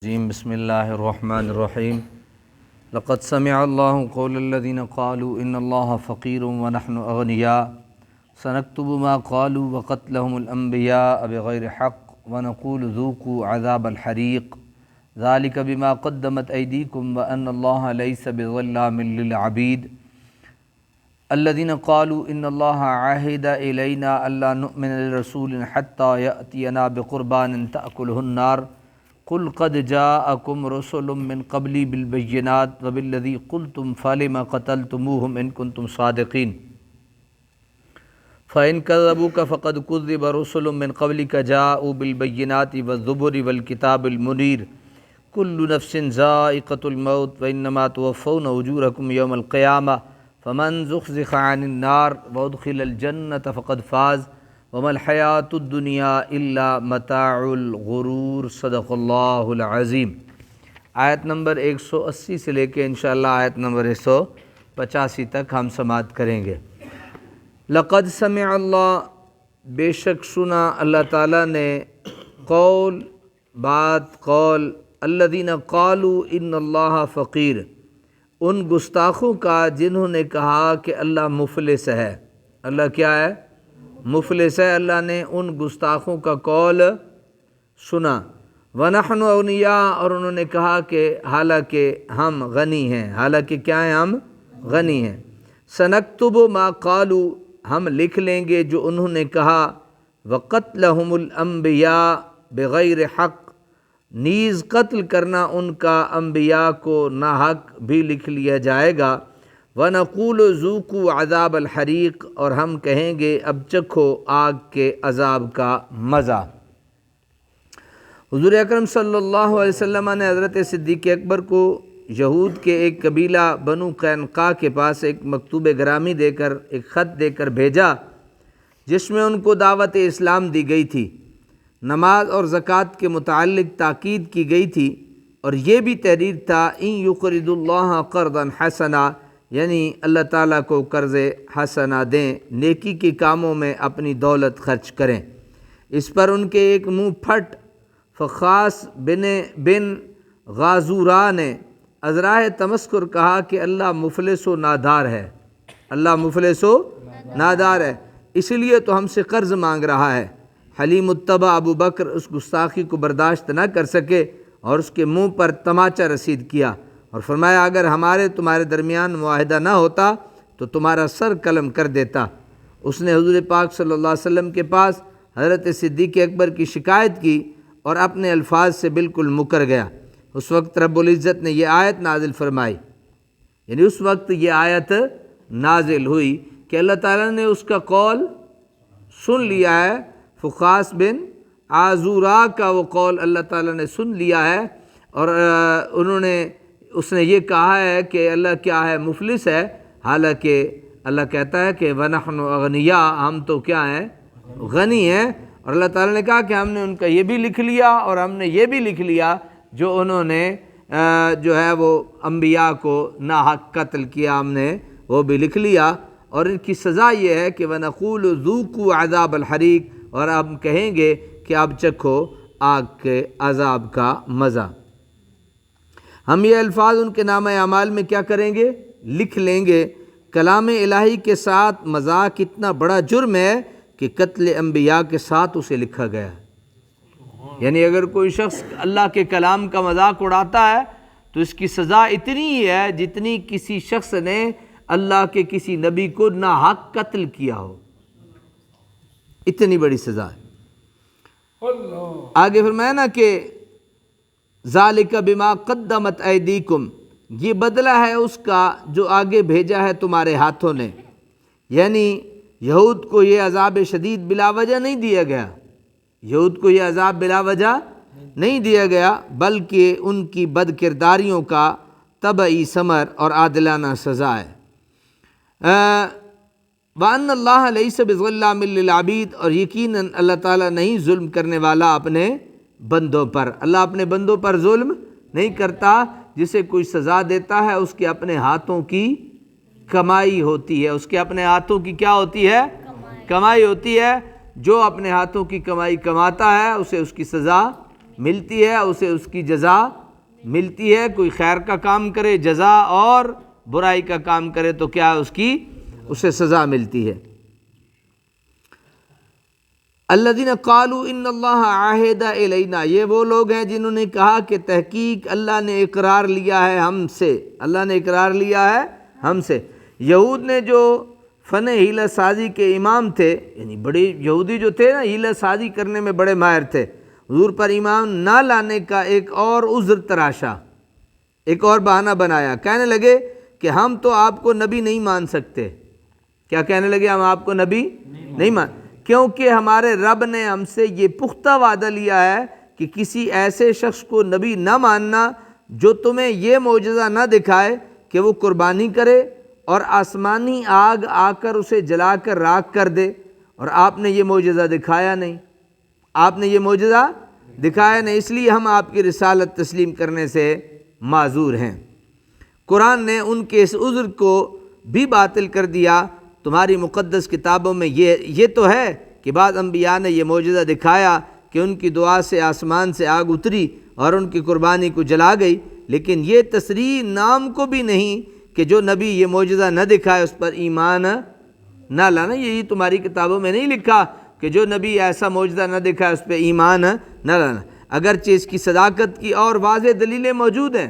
بسم اللہ الرحمن الرحیم لقد سمع اللہ قول الذین قالوا ان اللہ فقیر ونحن اغنیاء سنکتب ما قالوا وقتلهم الانبیاء بغیر حق ونقول ذوقوا عذاب الحریق ذلك بما قدمت ایدیکم وان اللہ لیس بظلام للعبید الذین قالوا ان اللہ عاہد الینا الا نؤمن لرسول حتی یأتینا بقربان تأکلہ النار قل قد جاءکم رسل من قبلی بالبینات وبالذی قلتم فلم قتلتموہم ان کنتم صادقین فإن كذبوك فقد كذب رسل من قبلك جاءوا بالبينات والزبر والكتاب المنير كل نفس ذائقة الموت وإنما توفون أجوركم يوم القيامة فمن زحزح عن النار وأدخل الجنة فقد فاز وما الحیات الدنیا الا متاع الغرور صدق اللہ العظیم۔ آیت نمبر 180 سے لے کے انشاءاللہ آیت نمبر 185 تک ہم سماعت کریں گے۔ لقد سمع اللہ، بے شک سنا اللہ تعالیٰ نے، قول قول الذین قالوا ان اللہ فقیر، ان گستاخوں کا جنہوں نے کہا کہ اللہ مفلس ہے۔ اللہ کیا ہے؟ مفلس ہے۔ اللہ نے ان گستاخوں کا قول سنا۔ وَنَحْنُ أَغْنِيَاء، اور انہوں نے کہا کہ حالانکہ ہم غنی ہیں، حالانکہ کیا ہیں؟ ہم غنی ہیں۔ سَنَكْتُبُ مَا قَالُوا، ہم لکھ لیں گے جو انہوں نے کہا، وَقَتْلَهُمُ الْأَنْبِيَاء بِغَيْرِ حق، نیز قتل کرنا ان کا انبیاء کو ناحق بھی لکھ لیا جائے گا۔ وَنَقُولُ ذُوقُوا عَذَابَ الْحَرِيقِ، اور ہم کہیں گے اب چکھو آگ کے عذاب کا مزہ۔ حضور اکرم صلی اللہ علیہ وسلم نے حضرت صدیق اکبر کو یہود کے ایک قبیلہ بنو قینقاع کے پاس ایک مکتوب گرامی دے کر، ایک خط دے کر بھیجا، جس میں ان کو دعوت اسلام دی گئی تھی، نماز اور زکوٰۃ کے متعلق تاکید کی گئی تھی، اور یہ بھی تحریر تھا ان یقرضوا اللہ قرضا حسنا، یعنی اللہ تعالیٰ کو قرض حسنہ دیں، نیکی کے کاموں میں اپنی دولت خرچ کریں۔ اس پر ان کے ایک منہ پھٹ فخاس بن غازورا نے ازراہ تمسکر کہا کہ اللہ مفلس و نادار ہے، اللہ مفلس و نادار ہے، اس لیے تو ہم سے قرض مانگ رہا ہے۔ حلیم الطبع ابو بکر اس گستاخی کو برداشت نہ کر سکے اور اس کے منہ پر تماچا رسید کیا اور فرمایا اگر ہمارے تمہارے درمیان معاہدہ نہ ہوتا تو تمہارا سر قلم کر دیتا۔ اس نے حضور پاک صلی اللہ علیہ وسلم کے پاس حضرت صدیق اکبر کی شکایت کی اور اپنے الفاظ سے بالکل مکر گیا۔ اس وقت رب العزت نے یہ آیت نازل فرمائی، یعنی اس وقت یہ آیت نازل ہوئی کہ اللہ تعالیٰ نے اس کا قول سن لیا ہے، فخاس بن عازورا کا وہ قول اللہ تعالیٰ نے سن لیا ہے، اور اس نے یہ کہا ہے کہ اللہ کیا ہے؟ مفلس ہے، حالانکہ اللہ کہتا ہے کہ وَنَحْنُ أَغْنِيَاء، ہم تو کیا ہیں؟ غنی ہیں۔ اور اللہ تعالیٰ نے کہا کہ ہم نے ان کا یہ بھی لکھ لیا اور ہم نے یہ بھی لکھ لیا جو انہوں نے جو ہے وہ انبیاء کو ناحق قتل کیا، ہم نے وہ بھی لکھ لیا، اور ان کی سزا یہ ہے کہ وَنَقُولُ ذُوقُوا عَذَابَ الْحَرِيقِ، اور ہم کہیں گے کہ اب چکھو آگ کے عذاب کا مزہ۔ ہم یہ الفاظ ان کے نامہ اعمال میں کیا کریں گے؟ لکھ لیں گے۔ کلام الہی کے ساتھ مذاق اتنا بڑا جرم ہے کہ قتل انبیاء کے ساتھ اسے لکھا گیا ہے۔ یعنی اگر کوئی شخص اللہ کے کلام کا مذاق اڑاتا ہے تو اس کی سزا اتنی ہی ہے جتنی کسی شخص نے اللہ کے کسی نبی کو ناحق قتل کیا ہو، اتنی بڑی سزا ہے۔ آگے فرمایا نا کہ ذالک بما قدمت ایدیکم، یہ بدلہ ہے اس کا جو آگے بھیجا ہے تمہارے ہاتھوں نے، یعنی یہود کو یہ عذاب شدید بلا وجہ نہیں دیا گیا، یہود کو یہ عذاب بلا وجہ نہیں دیا گیا، بلکہ ان کی بد کرداریوں کا طبعی ثمر اور عادلانہ سزا ہے۔ وَأَنَّ اللَّهَ لَيْسَ بِظَلَّامٍ لِّلْعَبِيدِ، اور یقیناً اللہ تعالیٰ نہیں ظلم کرنے والا اپنے بندوں پر، اللہ اپنے بندوں پر ظلم نہیں کرتا، جسے کوئی سزا دیتا ہے اس کے اپنے ہاتھوں کی کمائی ہوتی ہے، اس کے اپنے ہاتھوں کی کیا ہوتی ہے؟ کمائی ہوتی ہے۔ جو اپنے ہاتھوں کی کمائی کماتا ہے اسے اس کی سزا ملتی ہے اسے اس کی جزا ملتی ہے، کوئی خیر کا کام کرے جزا، اور برائی کا کام کرے تو کیا اس کی اسے سزا ملتی ہے۔ الذین قالوا ان اللہ عہد الینا، یہ وہ لوگ ہیں جنہوں نے کہا کہ تحقیق اللہ نے اقرار لیا ہے ہم سے، اللہ نے اقرار لیا ہے ہم سے۔ یہود نے جو فن حیلہ سازی کے امام تھے، یعنی بڑے یہودی جو تھے نا، حیلہ سازی کرنے میں بڑے ماہر تھے، حضور پر ایمان نہ لانے کا ایک اور عذر تراشا، ایک اور بہانہ بنایا، کہنے لگے کہ ہم تو آپ کو نبی نہیں مان سکتے۔ کیا کہنے لگے؟ ہم آپ کو نبی نہیں مان، کیونکہ ہمارے رب نے ہم سے یہ پختہ وعدہ لیا ہے کہ کسی ایسے شخص کو نبی نہ ماننا جو تمہیں یہ معجزہ نہ دکھائے کہ وہ قربانی کرے اور آسمانی آگ آ کر اسے جلا کر راکھ کر دے، اور آپ نے یہ معجزہ دکھایا نہیں، آپ نے یہ معجزہ دکھایا نہیں، اس لیے ہم آپ کی رسالت تسلیم کرنے سے معذور ہیں۔ قرآن نے ان کے اس عذر کو بھی باطل کر دیا۔ تمہاری مقدس کتابوں میں یہ تو ہے کہ بعض انبیاء نے یہ معجزہ دکھایا کہ ان کی دعا سے آسمان سے آگ اتری اور ان کی قربانی کو جلا گئی، لیکن یہ تصریح نام کو بھی نہیں کہ جو نبی یہ معجزہ نہ دکھائے اس پر ایمان نہ لانا۔ یہی تمہاری کتابوں میں نہیں لکھا کہ جو نبی ایسا معجزہ نہ دکھائے اس پہ ایمان نہ لانا، اگرچہ اس کی صداقت کی اور واضح دلیلیں موجود ہیں۔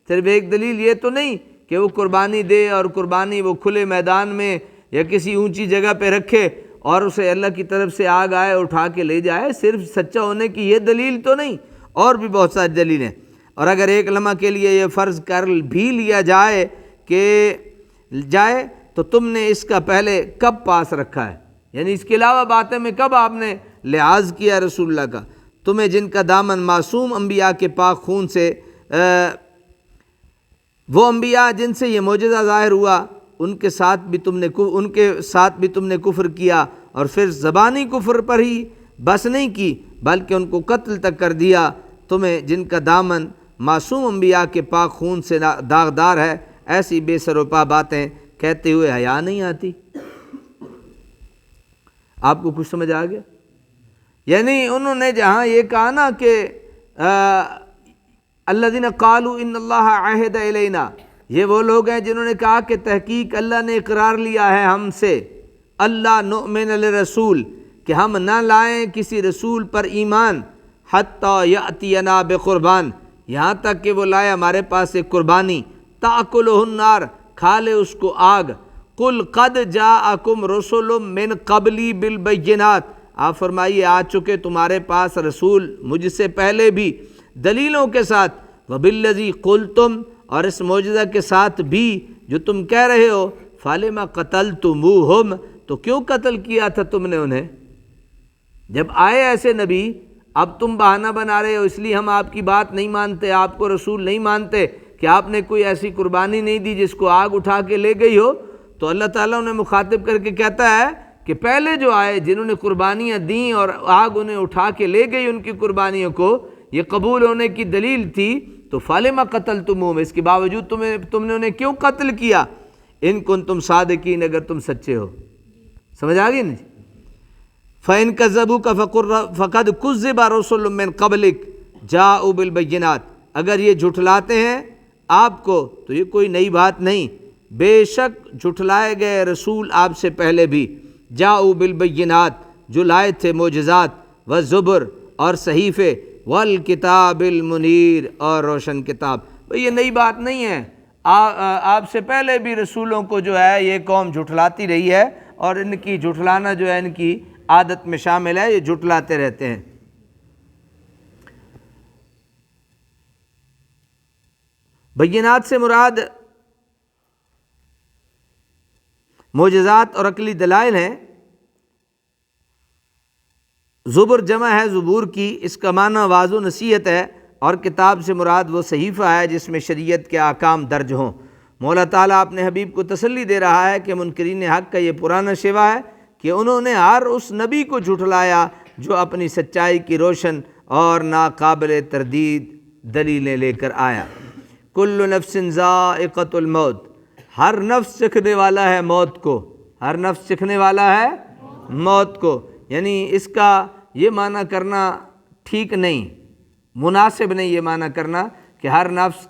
صرف ایک دلیل یہ تو نہیں کہ وہ قربانی دے اور قربانی وہ کھلے میدان میں یا کسی اونچی جگہ پہ رکھے اور اسے اللہ کی طرف سے آگ آئے اٹھا کے لے جائے، صرف سچا ہونے کی یہ دلیل تو نہیں، اور بھی بہت ساری دلیلیں۔ اور اگر ایک لمحہ کے لیے یہ فرض کر بھی لیا جائے تو تم نے اس کا پہلے کب پاس رکھا ہے، یعنی اس کے علاوہ باتیں میں کب آپ نے لحاظ کیا رسول اللہ کا؟ تمہیں جن کا دامن معصوم انبیاء کے پاک خون سے، وہ انبیاء جن سے یہ معجزہ ظاہر ہوا ان کے ساتھ بھی تم نے کفر کیا، اور پھر زبانی کفر پر ہی بس نہیں کی بلکہ ان کو قتل تک کر دیا۔ تمہیں جن کا دامن معصوم انبیاء کے پاک خون سے داغدار ہے ایسی بے سر و پا باتیں کہتے ہوئے حیا نہیں آتی؟ آپ کو کچھ سمجھ آ گیا؟ یعنی انہوں نے جہاں یہ کہا نا کہ الذین قالوا ان اللہ عہد الینا، یہ وہ لوگ ہیں جنہوں نے کہا کہ تحقیق اللہ نے اقرار لیا ہے ہم سے، اللہ نؤمن لرسول، کہ ہم نہ لائیں کسی رسول پر ایمان، حتی یأتینا بقربان، یہاں تک کہ وہ لائے ہمارے پاس ایک قربانی، تأکلہ النار، کھا لے اس کو آگ۔ قل قد جاءکم رسل من قبلی بالبینات، آپ فرمائیے آ چکے تمہارے پاس رسول مجھ سے پہلے بھی دلیلوں کے ساتھ، وبالذی قلتم، اور اس معجزہ کے ساتھ بھی جو تم کہہ رہے ہو، فلم قتلتموہم، تو کیوں قتل کیا تھا تم نے انہیں؟ جب آئے ایسے نبی، اب تم بہانہ بنا رہے ہو اس لیے ہم آپ کی بات نہیں مانتے، آپ کو رسول نہیں مانتے کہ آپ نے کوئی ایسی قربانی نہیں دی جس کو آگ اٹھا کے لے گئی ہو۔ تو اللہ تعالیٰ انہیں مخاطب کر کے کہتا ہے کہ پہلے جو آئے جنہوں نے قربانیاں دیں اور آگ انہیں اٹھا کے لے گئی ان کی قربانیوں کو، یہ قبول ہونے کی دلیل تھی، تو فَلِمَ قَتَلْتُمُوهُمْ، اس کے باوجود تم نے انہیں کیوں قتل کیا؟ ان کنتم صادقین، اگر تم سچے ہو۔ سمجھ آ گئی نا جی؟ فَإِن كَذَّبُوكَ فَقَدْ كُذِّبَ رُسُلٌ مِّن قَبْلِكَ جَاءُوا بِالْبَيِّنَاتِ، اگر یہ جھٹلاتے ہیں آپ کو تو یہ کوئی نئی بات نہیں، بے شک جھٹلائے گئے رسول آپ سے پہلے بھی، جاءوا بالبینات، جو لائے تھے معجزات، والزبر، اور صحیفے، والکتاب المنیر، اور روشن کتاب۔ بھئی یہ نئی بات نہیں ہے، آپ سے پہلے بھی رسولوں کو جو ہے یہ قوم جھٹلاتی رہی ہے، اور ان کی جھٹلانا جو ہے ان کی عادت میں شامل ہے، یہ جھٹلاتے رہتے ہیں۔ بینات سے مراد معجزات اور عقلی دلائل ہیں۔ زبر جمع ہے زبور کی، اس کا معنی واعظ و نصیحت ہے، اور کتاب سے مراد وہ صحیفہ ہے جس میں شریعت کے احکام درج ہوں۔ مولا تعالیٰ اپنے حبیب کو تسلی دے رہا ہے کہ منکرین حق کا یہ پرانا شیوہ ہے کہ انہوں نے ہر اس نبی کو جھٹلایا جو اپنی سچائی کی روشن اور ناقابل تردید دلیلیں لے کر آیا۔ کل نفس ذائقۃ الموت، ہر نفس چکھنے والا ہے موت کو، ہر نفس چکھنے والا ہے موت کو، یعنی اس کا یہ معنی کرنا ٹھیک نہیں۔ مناسب نہیں یہ معنی کرنا کہ ہر نفس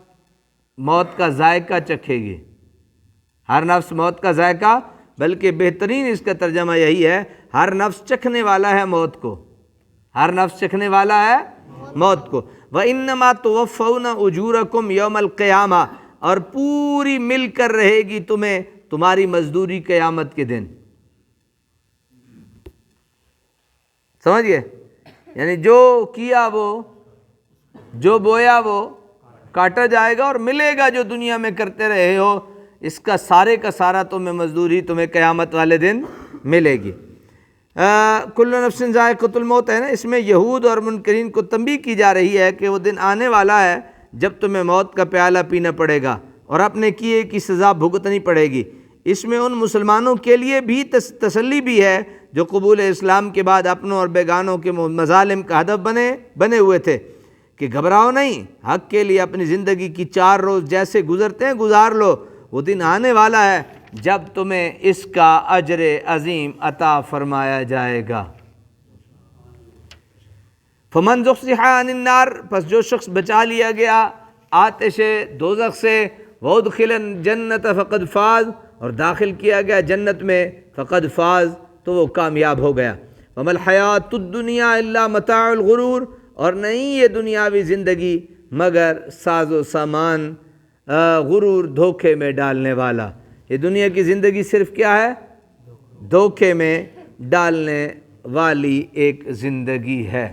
موت کا ذائقہ چکھے گی، ہر نفس موت کا ذائقہ، بلکہ بہترین اس کا ترجمہ یہی ہے ہر نفس چکھنے والا ہے موت کو، ہر نفس چکھنے والا ہے موت کو۔ وَإِنَّمَا تُوَفَّوْنَ أُجُورَكُمْ يَوْمَ الْقِيَامَةِ، اور پوری مل کر رہے گی تمہیں تمہاری مزدوری قیامت کے دن۔ سمجھئے؟ یعنی جو کیا وہ، جو بویا وہ کاٹا جائے گا، اور ملے گا جو دنیا میں کرتے رہے ہو اس کا سارے کا سارا تمہیں مزدوری تمہیں قیامت والے دن ملے گی۔ کل نفس ذائقۃ الموت ہے نا، اس میں یہود اور منکرین کو تنبیہ کی جا رہی ہے کہ وہ دن آنے والا ہے جب تمہیں موت کا پیالہ پینا پڑے گا اور اپنے کیے کی سزا بھگتنی پڑے گی۔ اس میں ان مسلمانوں کے لیے بھی تسلی بھی ہے جو قبول اسلام کے بعد اپنوں اور بیگانوں کے مظالم کا ہدف بنے ہوئے تھے، کہ گھبراؤ نہیں، حق کے لیے اپنی زندگی کی 4 روز جیسے گزرتے ہیں گزار لو، وہ دن آنے والا ہے جب تمہیں اس کا اجر عظیم عطا فرمایا جائے گا۔ فمن زحزح عن النار، پس جو شخص بچا لیا گیا آتش دوزخ سے، وادخل الجنت فقد فاز، اور داخل کیا گیا جنت میں، فقد فاز، تو وہ کامیاب ہو گیا۔ وما الحیات الدنیا الا متاع الغرور، اور نہیں یہ دنیاوی زندگی مگر ساز و سامان غرور، دھوکے میں ڈالنے والا۔ یہ دنیا کی زندگی صرف کیا ہے؟ دھوکے میں ڈالنے والی ایک زندگی ہے۔